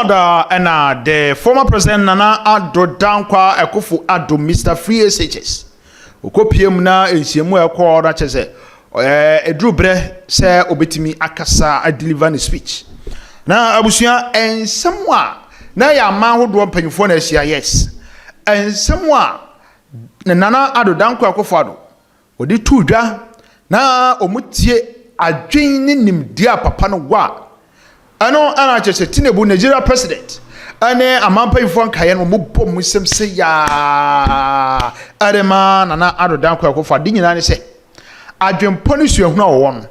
Memoirs and the former president Nana Addo Dankwa Akufo-Addo Mr. Free SHS. Okopiem na ensiemu ekọ na chese edrubre se obetimi akasa a deliver the speech. Na abusua ensemwa na ya ma hodo mpanyifo na asia yes. Ensemwa Nana Addo Dankwa Akufo-Addo odi tudwa na omutie adwen ni nimdia papa no wa ano ana chese Tinabu Nigeria president ane amampanyifo nkaye no mobom musem se ya arema Nana Addo Dankwa Akufo-Addo nyina ne se adwempo ne suahunu a wo no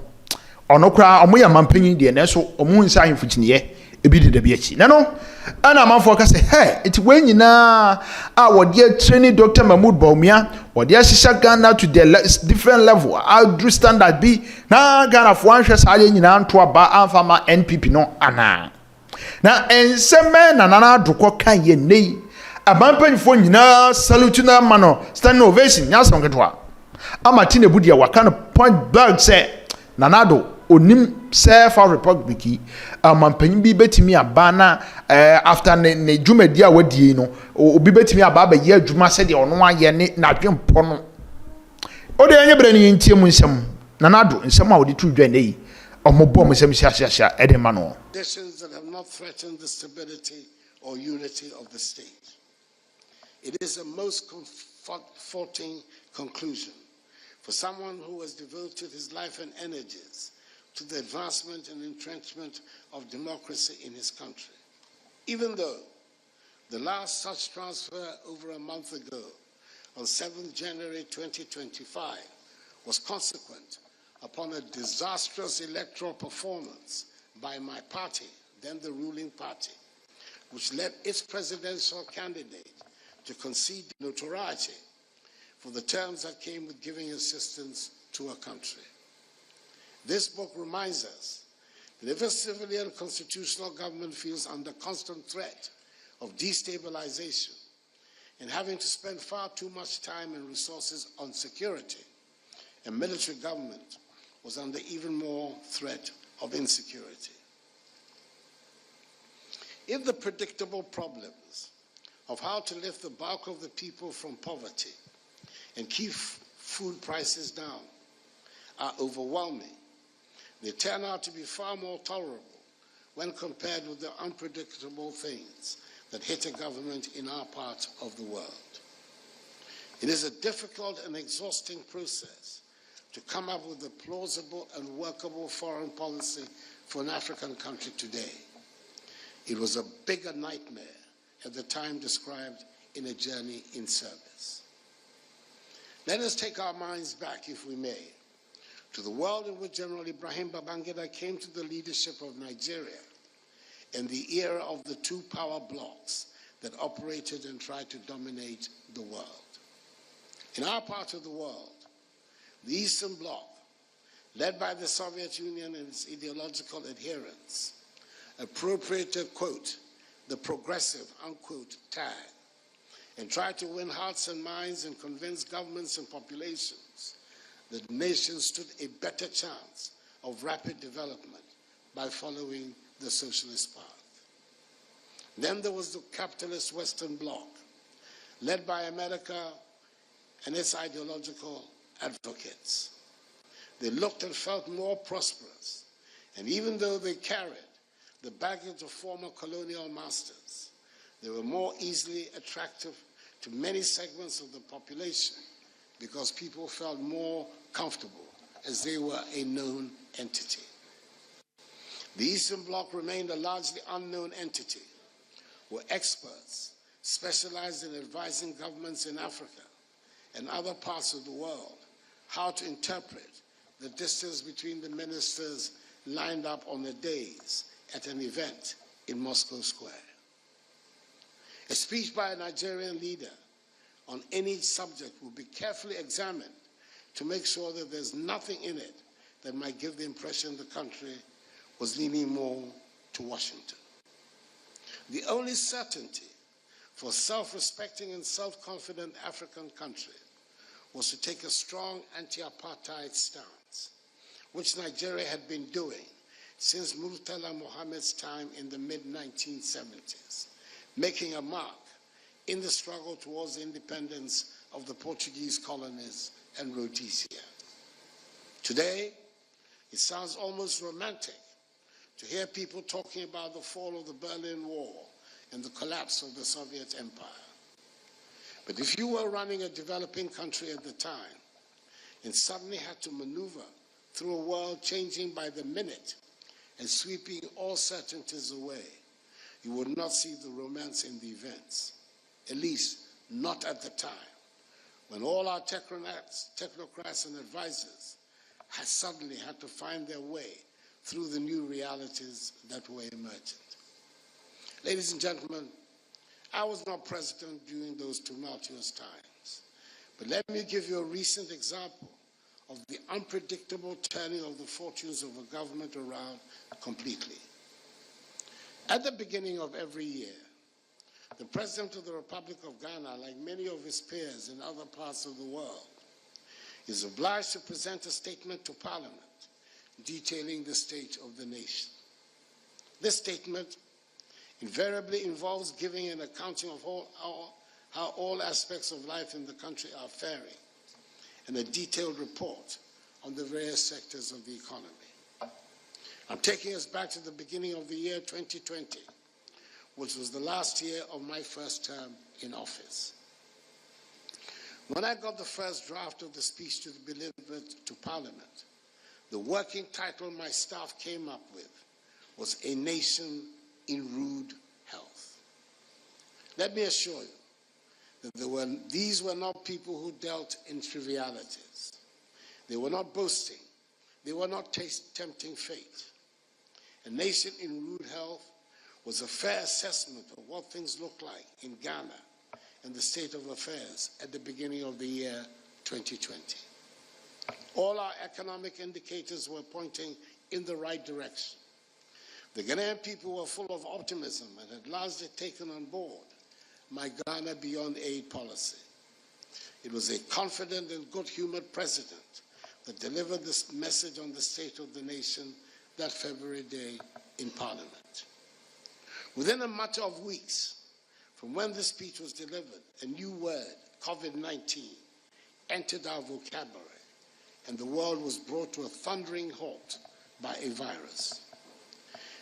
ono kra omoya mampanyin de na so omo nsa ahemfo kiniye ebi de dabi achi na no ana amanfo ka se he iti we nyina a wode training Dr. Mahmoud Baumia wode ashisha Ghana to the different level how do standard be na Ghana fo anhwe saale nyina nto aba amfama NPP no ana na enseme na Nana Addo kan ye nei amampanyifo nyina salute na mano stand ovation nya songetwa ama Tinabu dia wakana point blank say Nana Addo onim self republic amampanyin bi betimi abana after ne dwumadi a wadie no obi betimi aba ba ye adwuma se de ono aye ne nadwempo no o de anye brani ntie mu nsem Nana Addo nsem a odi tu dwa nei omobom nsem hia edema no conditions that have not threatened the stability or unity of the state. It is a most comforting conclusion for someone who has devoted his life and energies to the advancement and entrenchment of democracy in his country. Even though the last such transfer over a month ago, on 7th January 2025, was consequent upon a disastrous electoral performance by my party, then the ruling party, which led its presidential candidate to concede notoriety for the terms that came with giving assistance to a country. This book reminds us that if a civilian constitutional government feels under constant threat of destabilization and having to spend far too much time and resources on security, a military government was under even more threat of insecurity. If the predictable problems of how to lift the bulk of the people from poverty and keep food prices down are overwhelming, they turn out to be far more tolerable when compared with the unpredictable things that hit a government in our part of the world. It is a difficult and exhausting process to come up with a plausible and workable foreign policy for an African country today. It was a bigger nightmare at the time described in A Journey in Service. Let us take our minds back, if we may, to the world in which General Ibrahim Babangida came to the leadership of Nigeria in the era of the two power blocs that operated and tried to dominate the world. In our part of the world, the Eastern Bloc, led by the Soviet Union and its ideological adherents, appropriated, quote, the progressive, unquote, tag, and tried to win hearts and minds and convince governments and populations that nations stood a better chance of rapid development by following the socialist path. Then there was the capitalist Western Bloc, led by America and its ideological advocates. They looked and felt more prosperous, and even though they carried the baggage of former colonial masters, they were more easily attractive to many segments of the population because people felt more comfortable as they were a known entity. The Eastern Bloc remained a largely unknown entity, where experts specialized in advising governments in Africa and other parts of the world how to interpret the distance between the ministers lined up on the days at an event in Moscow Square. A speech by a Nigerian leader on any subject will be carefully examined to make sure that there's nothing in it that might give the impression the country was leaning more to Washington. The only certainty for self-respecting and self-confident African country was to take a strong anti-apartheid stance, which Nigeria had been doing since Murtala Mohammed's time in the mid-1970s, making a mark in the struggle towards the independence of the Portuguese colonies and Rhodesia. Today, it sounds almost romantic to hear people talking about the fall of the Berlin Wall and the collapse of the Soviet Empire. But if you were running a developing country at the time and suddenly had to maneuver through a world changing by the minute and sweeping all certainties away, you would not see the romance in the events, at least not at the time, when all our technocrats and advisors had suddenly had to find their way through the new realities that were emergent. Ladies and gentlemen, I was not president during those tumultuous times, but let me give you a recent example of the unpredictable turning of the fortunes of a government around completely. At the beginning of every year, the President of the Republic of Ghana, like many of his peers in other parts of the world, is obliged to present a statement to Parliament detailing the state of the nation. This statement invariably involves giving an accounting of how all aspects of life in the country are faring, and a detailed report on the various sectors of the economy. I'm taking us back to the beginning of the year 2020, which was the last year of my first term in office. When I got the first draft of the speech to be delivered to Parliament, the working title my staff came up with was "A Nation in Rude Health." Let me assure you that these were not people who dealt in trivialities. They were not boasting. They were not tempting fate. A nation in rude health was a fair assessment of what things looked like in Ghana and the state of affairs at the beginning of the year 2020. All our economic indicators were pointing in the right direction. The Ghanaian people were full of optimism and had largely taken on board my Ghana Beyond Aid policy. It was a confident and good-humored president that delivered this message on the state of the nation that February day in Parliament. Within a matter of weeks from when this speech was delivered, a new word, COVID-19, entered our vocabulary, and the world was brought to a thundering halt by a virus.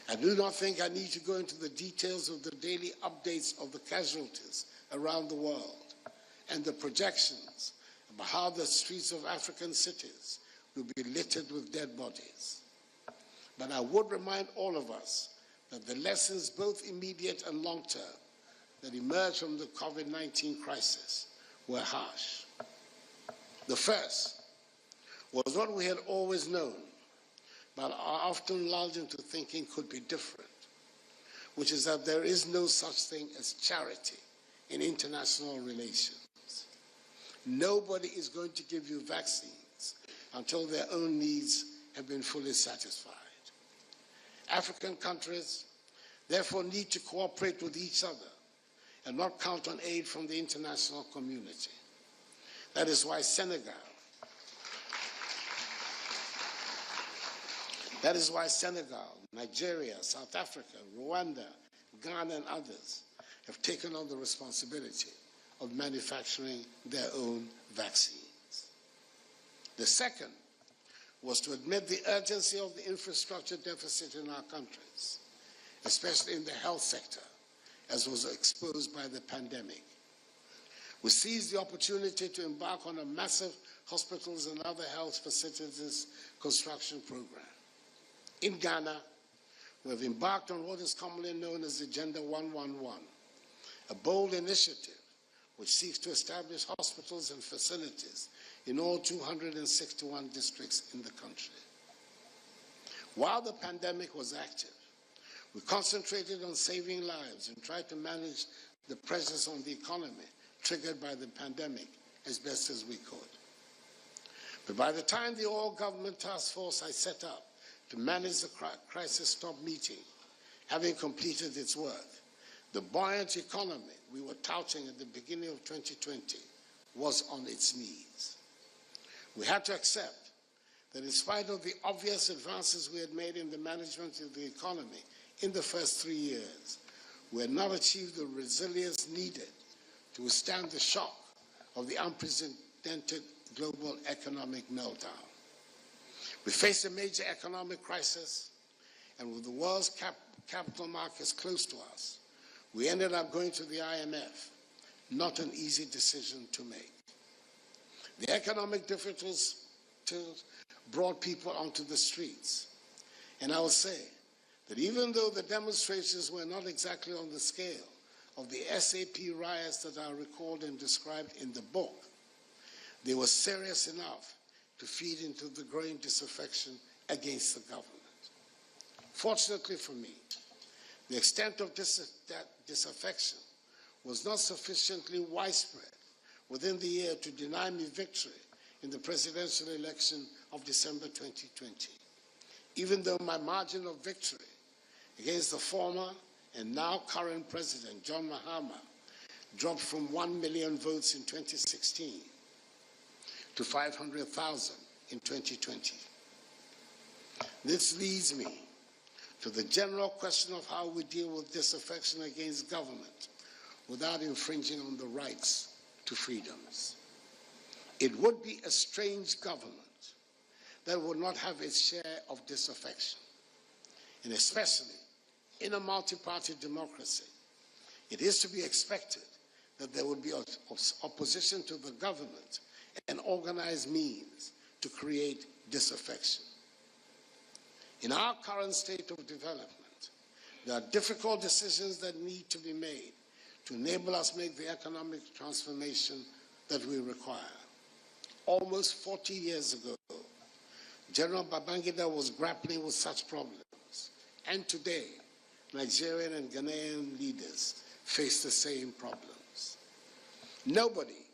I do not think I need to go into the details of the daily updates of the casualties around the world and the projections about how the streets of African cities will be littered with dead bodies. But I would remind all of us that the lessons, both immediate and long-term, that emerged from the COVID-19 crisis were harsh. The first was what we had always known, but are often lulled into thinking could be different, which is that there is no such thing as charity in international relations. Nobody is going to give you vaccines until their own needs have been fully satisfied. African countries therefore need to cooperate with each other and not count on aid from the international community. That is why Senegal, Nigeria, South Africa, Rwanda, Ghana, and others have taken on the responsibility of manufacturing their own vaccines. The second was to admit the urgency of the infrastructure deficit in our countries, especially in the health sector, as was exposed by the pandemic. We seized the opportunity to embark on a massive hospitals and other health facilities construction program. In Ghana, we have embarked on what is commonly known as Agenda 111, a bold initiative which seeks to establish hospitals and facilities in all 261 districts in the country. While the pandemic was active, we concentrated on saving lives and tried to manage the pressures on the economy triggered by the pandemic as best as we could. But by the time the all-government task force I set up to manage the crisis stopped meeting, having completed its work, the buoyant economy we were touting at the beginning of 2020 was on its knees. We had to accept that in spite of the obvious advances we had made in the management of the economy in the first 3 years, we had not achieved the resilience needed to withstand the shock of the unprecedented global economic meltdown. We faced a major economic crisis, and with the world's capital markets close to us, we ended up going to the IMF, not an easy decision to make. The economic difficulties brought people onto the streets, and I will say that even though the demonstrations were not exactly on the scale of the SAP riots that are recalled and described in the book, they were serious enough to feed into the growing disaffection against the government. Fortunately for me, the extent of that disaffection was not sufficiently widespread within the year to deny me victory in the presidential election of December 2020, even though my margin of victory against the former and now current President, John Mahama, dropped from 1 million votes in 2016 to 500,000 in 2020. This leads me to the general question of how we deal with disaffection against government without infringing on the rights to freedoms. It would be a strange government that would not have its share of disaffection, and especially in a multi-party democracy, it is to be expected that there would be opposition to the government and organized means to create disaffection. In our current state of development, there are difficult decisions that need to be made to enable us make the economic transformation that we require. Almost 40 years ago, General Babangida was grappling with such problems, and today, Nigerian and Ghanaian leaders face the same problems. Nobody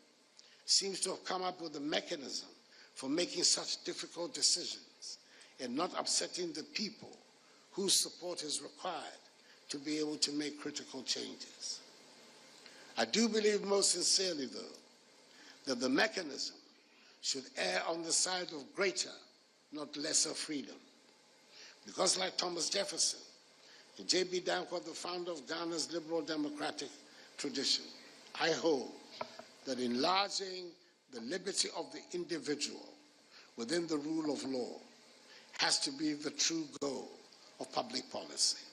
seems to have come up with a mechanism for making such difficult decisions and not upsetting the people whose support is required to be able to make critical changes. I do believe most sincerely, though, that the mechanism should err on the side of greater, not lesser freedom. Because like Thomas Jefferson and J.B. Danquah, the founder of Ghana's liberal democratic tradition, I hold that enlarging the liberty of the individual within the rule of law has to be the true goal of public policy.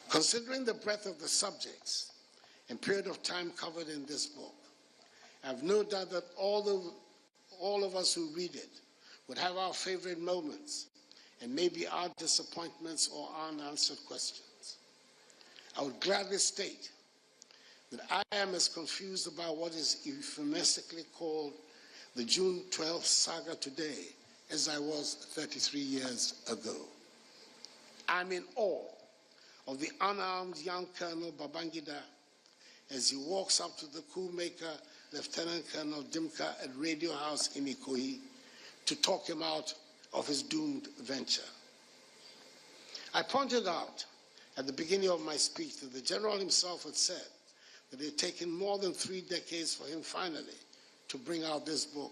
Considering the breadth of the subjects and period of time covered in this book, I have no doubt that all of us who read it would have our favorite moments and maybe our disappointments or unanswered questions. I would gladly state that I am as confused about what is euphemistically called the June 12th saga today as I was 33 years ago. I'm in awe of the unarmed young Colonel Babangida as he walks up to the coup maker, Lieutenant Colonel Dimka at Radio House in Ikoyi to talk him out of his doomed venture. I pointed out at the beginning of my speech that the general himself had said that it had taken more than 3 decades for him finally to bring out this book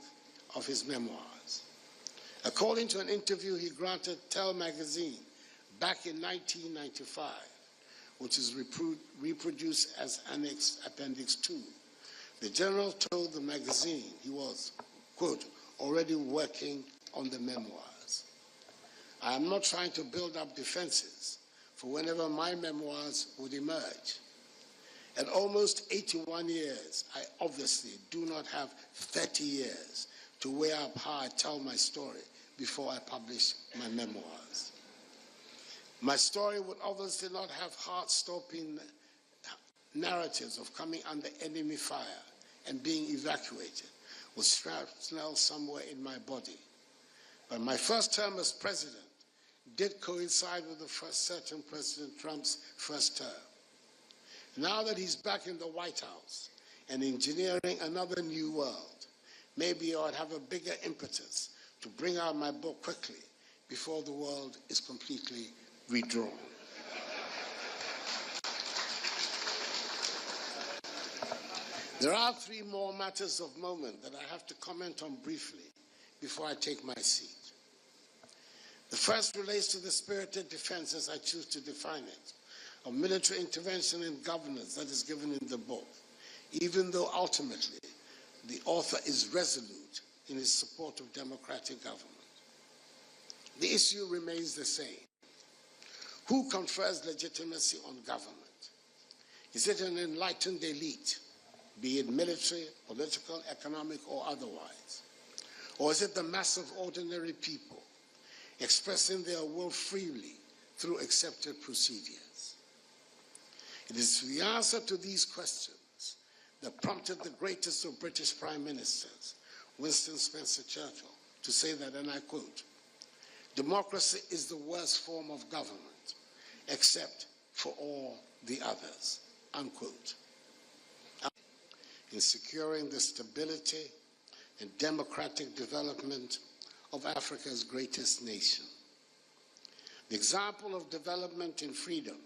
of his memoirs. According to an interview he granted Tell magazine back in 1995, which is reproduced as Appendix 2, the general told the magazine he was, quote, already working on the memoirs. I am not trying to build up defenses for whenever my memoirs would emerge. At almost 81 years, I obviously do not have 30 years to weigh up how I tell my story before I publish my memoirs. My story would obviously not have heart-stopping narratives of coming under enemy fire and being evacuated with shrapnel somewhere in my body. But my first term as president did coincide with certain President Trump's first term. Now that he's back in the White House and engineering another new world, maybe I'd have a bigger impetus to bring out my book quickly before the world is completely redrawn. There are 3 more matters of moment that I have to comment on briefly before I take my seat. The first relates to the spirited defense, as I choose to define it, of military intervention and governance that is given in the book, even though ultimately the author is resolute in his support of democratic government. The issue remains the same. Who confers legitimacy on government? Is it an enlightened elite, be it military, political, economic, or otherwise? Or is it the mass of ordinary people expressing their will freely through accepted procedures? It is the answer to these questions that prompted the greatest of British prime ministers, Winston Spencer Churchill, to say that, and I quote, "Democracy is the worst form of government, except for all the others," unquote. In securing the stability and democratic development of Africa's greatest nation. The example of development and freedom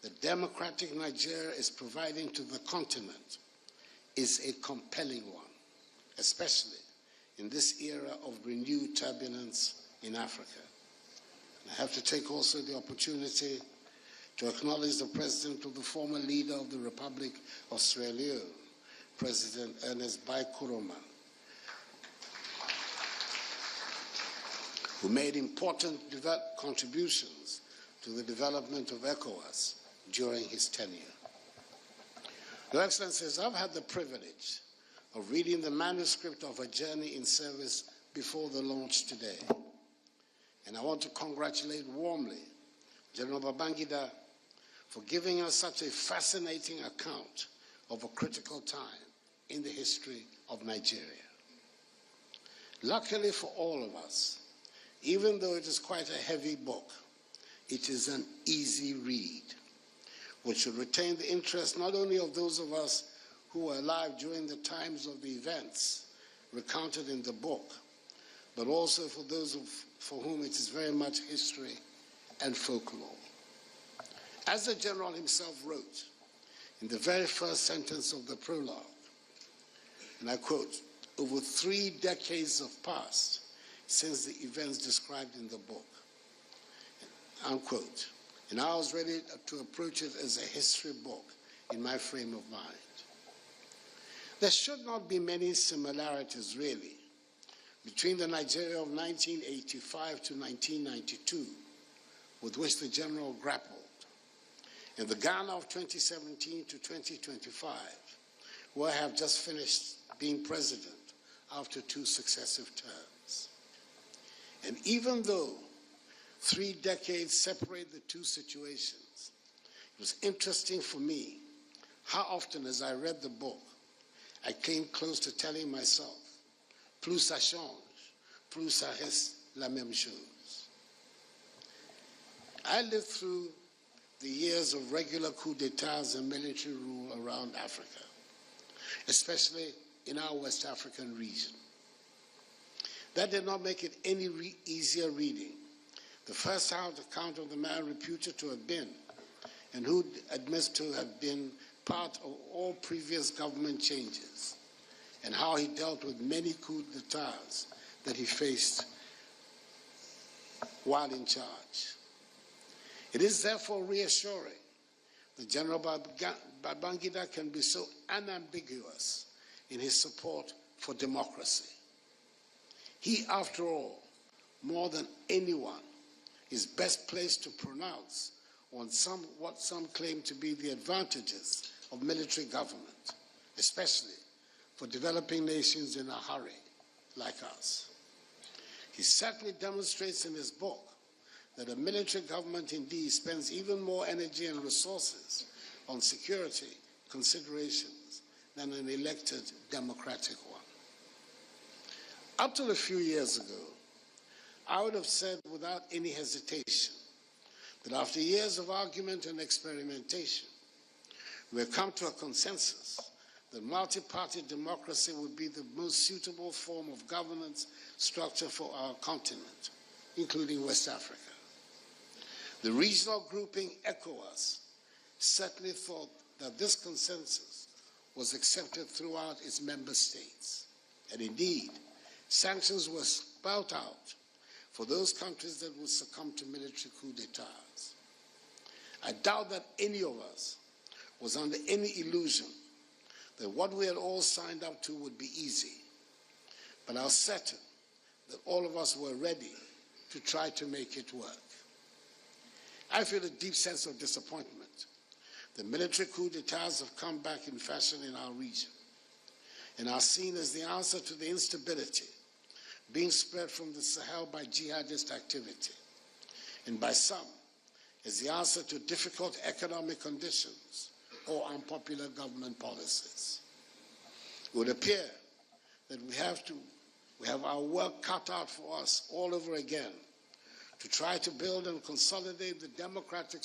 that democratic Nigeria is providing to the continent is a compelling one, especially in this era of renewed turbulence in Africa. I have to take also the opportunity to acknowledge the President of the former leader of the Republic of Sierra Leone, President Ernest Bai Koroma, who made important contributions to the development of ECOWAS during his tenure. Your Excellencies, I've had the privilege of reading the manuscript of A Journey in Service before the launch today. And I want to congratulate warmly General Babangida for giving us such a fascinating account of a critical time in the history of Nigeria. Luckily for all of us, even though it is quite a heavy book, it is an easy read, which should retain the interest not only of those of us who were alive during the times of the events recounted in the book, but also for those for whom it is very much history and folklore. As the General himself wrote in the very first sentence of the prologue, and I quote, "Over 3 decades have passed since the events described in the book," unquote. And I was ready to approach it as a history book in my frame of mind. There should not be many similarities, really, between the Nigeria of 1985 to 1992, with which the General grappled, and the Ghana of 2017 to 2025, where I have just finished being president after 2 successive terms. And even though 3 decades separate the two situations, it was interesting for me how often as I read the book, I came close to telling myself, plus ça change, plus ça reste la même chose. I lived through the years of regular coups d'etats and military rule around Africa, especially in our West African region. That did not make it any easier reading. The first-hand account of the man reputed to have been, and who admits to have been, part of all previous government changes, and how he dealt with many coups d'etats that he faced while in charge. It is therefore reassuring that General Babangida can be so unambiguous in his support for democracy. He, after all, more than anyone, is best placed to pronounce on what some claim to be the advantages of military government, especially for developing nations in a hurry like us. He certainly demonstrates in his book that a military government indeed spends even more energy and resources on security considerations than an elected democratic one. Up till a few years ago, I would have said without any hesitation that after years of argument and experimentation, we have come to a consensus that multi-party democracy would be the most suitable form of governance structure for our continent, including West Africa. The regional grouping ECOWAS certainly thought that this consensus was accepted throughout its member states. And indeed, Sanctions were spelled out for those countries that would succumb to military coup d'etats. I doubt that any of us was under any illusion that what we had all signed up to would be easy, but I was certain that all of us were ready to try to make it work. I feel a deep sense of disappointment. The military coup d'etats have come back in fashion in our region and are seen as the answer to the instability being spread from the Sahel by jihadist activity, and by some as the answer to difficult economic conditions or unpopular government policies. It would appear that we have our work cut out for us all over again to try to build and consolidate the democratic